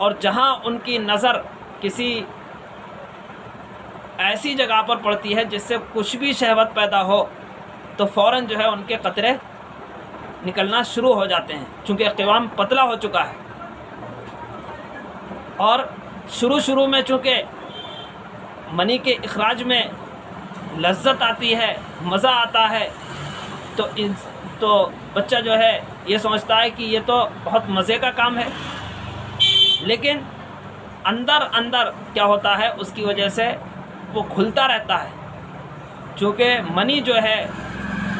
اور جہاں ان کی نظر کسی ایسی جگہ پر پڑتی ہے جس سے کچھ بھی شہوت پیدا ہو تو فوراً جو ہے ان کے قطرے نکلنا شروع ہو جاتے ہیں، چونکہ قوام پتلا ہو چکا ہے، اور شروع میں چونکہ منی کے اخراج میں لذت آتی ہے، مزہ آتا ہے، تو بچہ جو ہے یہ سمجھتا ہے کہ یہ تو بہت مزے کا کام ہے، لیکن اندر کیا ہوتا ہے، اس کی وجہ سے وہ کھلتا رہتا ہے، چونکہ منی جو ہے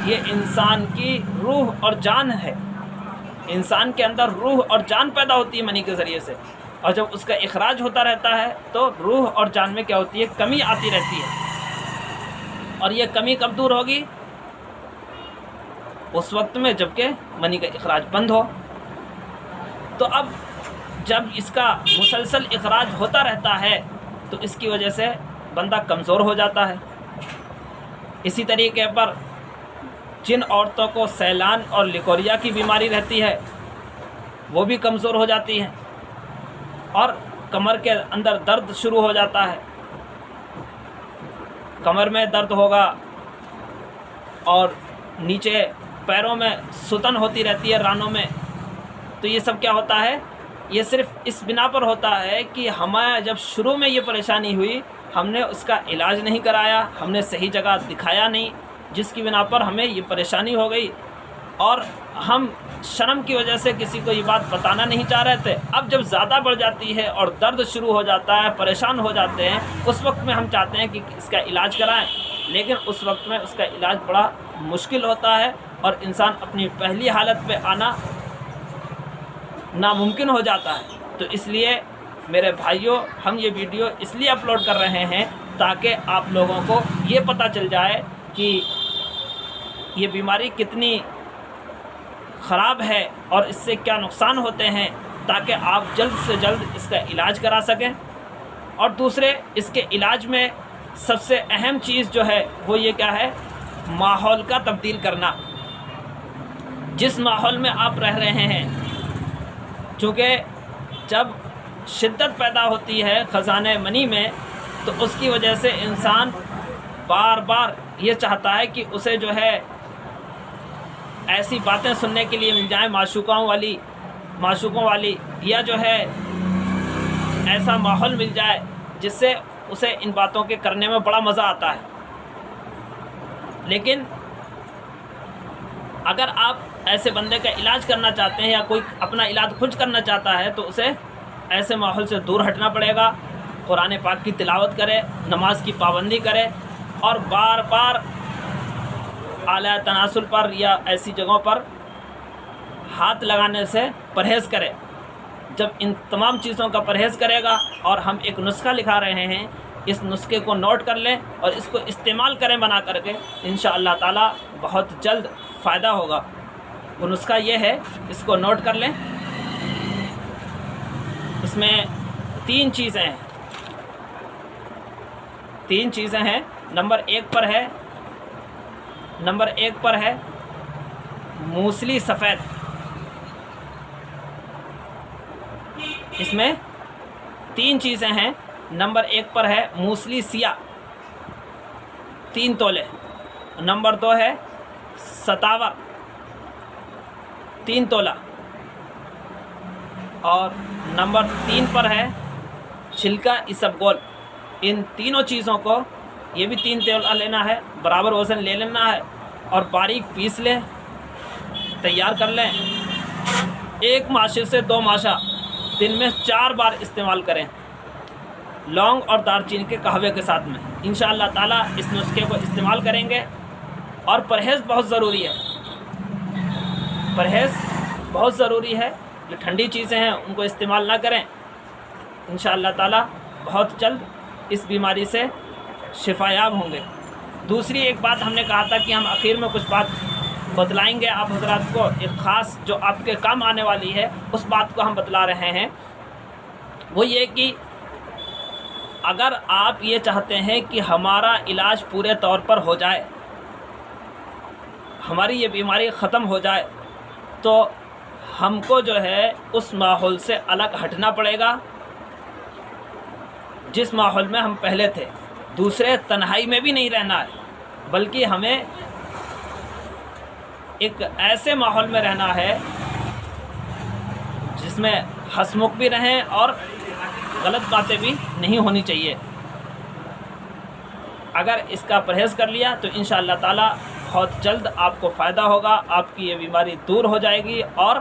یہ انسان کی روح اور جان ہے، انسان کے اندر روح اور جان پیدا ہوتی ہے منی کے ذریعے سے، اور جب اس کا اخراج ہوتا رہتا ہے تو روح اور جان میں کیا ہوتی ہے، کمی آتی رہتی ہے، اور یہ کمی کب دور ہوگی؟ اس وقت میں جب کہ منی کا اخراج بند ہو۔ تو اب جب اس کا مسلسل اخراج ہوتا رہتا ہے تو اس کی وجہ سے بندہ کمزور ہو جاتا ہے۔ اسی طریقے پر جن عورتوں کو سیلان اور لیکوریا کی بیماری رہتی ہے وہ بھی کمزور ہو جاتی ہیں، اور کمر کے اندر درد شروع ہو جاتا ہے، کمر میں درد ہوگا، اور نیچے پیروں میں ستن ہوتی رہتی ہے، رانوں میں۔ تو یہ سب کیا ہوتا ہے؟ یہ صرف اس بنا پر ہوتا ہے کہ ہمیں جب شروع میں یہ پریشانی ہوئی ہم نے اس کا علاج نہیں کرایا، ہم نے صحیح جگہ دکھایا نہیں، جس کی بنا پر ہمیں یہ پریشانی ہو گئی، اور ہم شرم کی وجہ سے کسی کو یہ بات بتانا نہیں چاہ رہے تھے۔ اب جب زیادہ بڑھ جاتی ہے اور درد شروع ہو جاتا ہے، پریشان ہو جاتے ہیں، اس وقت میں ہم چاہتے ہیں کہ اس کا علاج کرائیں، لیکن اس وقت میں اس کا علاج بڑا مشکل ہوتا ہے، اور انسان اپنی پہلی حالت پہ آنا ناممکن ہو جاتا ہے۔ تو اس لیے میرے بھائیوں، ہم یہ ویڈیو اس لیے اپلوڈ کر رہے ہیں تاکہ آپ لوگوں کو یہ پتہ چل جائے کہ یہ بیماری کتنی خراب ہے اور اس سے کیا نقصان ہوتے ہیں، تاکہ آپ جلد سے جلد اس کا علاج کرا سکیں۔ اور دوسرے، اس کے علاج میں سب سے اہم چیز جو ہے وہ یہ کیا ہے؟ ماحول کا تبدیل کرنا۔ جس ماحول میں آپ رہ رہے ہیں، چونکہ جب شدت پیدا ہوتی ہے خزانہ منی میں تو اس کی وجہ سے انسان بار بار یہ چاہتا ہے کہ اسے جو ہے ایسی باتیں سننے کے لیے مل جائیں معشوقوں والی، یا جو ہے ایسا ماحول مل جائے جس سے اسے ان باتوں کے کرنے میں بڑا مزہ آتا ہے۔ لیکن اگر آپ ایسے بندے کا علاج کرنا چاہتے ہیں یا کوئی اپنا علاج خود کرنا چاہتا ہے تو اسے ایسے ماحول سے دور ہٹنا پڑے گا، قرآن پاک کی تلاوت کرے، نماز کی پابندی کرے، اور بار بار اعلیٰ تناسل پر یا ایسی جگہوں پر ہاتھ لگانے سے پرہیز کرے۔ جب ان تمام چیزوں کا پرہیز کرے گا، اور ہم ایک نسخہ لکھا رہے ہیں، اس نسخے کو نوٹ کر لیں اور اس کو استعمال کریں بنا کر کے، انشاءاللہ تعالی بہت جلد فائدہ ہوگا۔ وہ نسخہ یہ ہے، اس کو نوٹ کر لیں۔ اس میں تین چیزیں ہیں۔ نمبر ایک پر ہے موسلی سفید۔ اس میں تین چیزیں ہیں۔ نمبر 1 پر ہے موسلی سیاہ 3 تولے۔ نمبر 2 ہے ستاور 3 تولہ، اور نمبر 3 پر ہے چھلکا اسبگول۔ ان تینوں چیزوں کو، یہ بھی 3 تولہ لینا ہے، برابر وزن لے لینا ہے، اور باریک پیس لیں، تیار کر لیں۔ 1 ماشے سے 2 ماشا دن میں 4 بار استعمال کریں، لونگ اور دار چینی کے قہوے کے ساتھ میں۔ انشاءاللہ تعالیٰ اس نسخے کو استعمال کریں گے، اور پرہیز بہت ضروری ہے، جو ٹھنڈی چیزیں ہیں ان کو استعمال نہ کریں۔ انشاءاللہ تعالیٰ بہت جلد اس بیماری سے شفایاب ہوں گے۔ دوسری ایک بات ہم نے کہا تھا کہ ہم آخر میں کچھ بات بتلائیں گے آپ حضرات کو، ایک خاص جو آپ کے کام آنے والی ہے، اس بات کو ہم بتلا رہے ہیں۔ وہ یہ کہ اگر آپ یہ چاہتے ہیں کہ ہمارا علاج پورے طور پر ہو جائے، ہماری یہ بیماری ختم ہو جائے، تو ہم کو جو ہے اس ماحول سے الگ ہٹنا پڑے گا، جس ماحول میں ہم پہلے تھے. دوسرے تنہائی میں بھی نہیں رہنا ہے، بلکہ ہمیں ایک ایسے ماحول میں رہنا ہے جس میں ہنسمکھ بھی رہیں اور غلط باتیں بھی نہیں ہونی چاہیے. اگر اس کا پرہیز کر لیا تو انشاءاللہ تعالی بہت جلد آپ کو فائدہ ہوگا، آپ کی یہ بیماری دور ہو جائے گی اور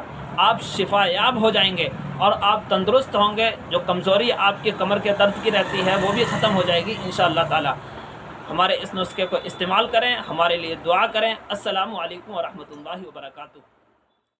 آپ شفا یاب ہو جائیں گے اور آپ تندرست ہوں گے. جو کمزوری آپ کے کمر کے درد کی رہتی ہے وہ بھی ختم ہو جائے گی انشاءاللہ تعالی. ہمارے اس نسخے کو استعمال کریں، ہمارے لیے دعا کریں. السلام علیکم ورحمۃ اللہ وبرکاتہ.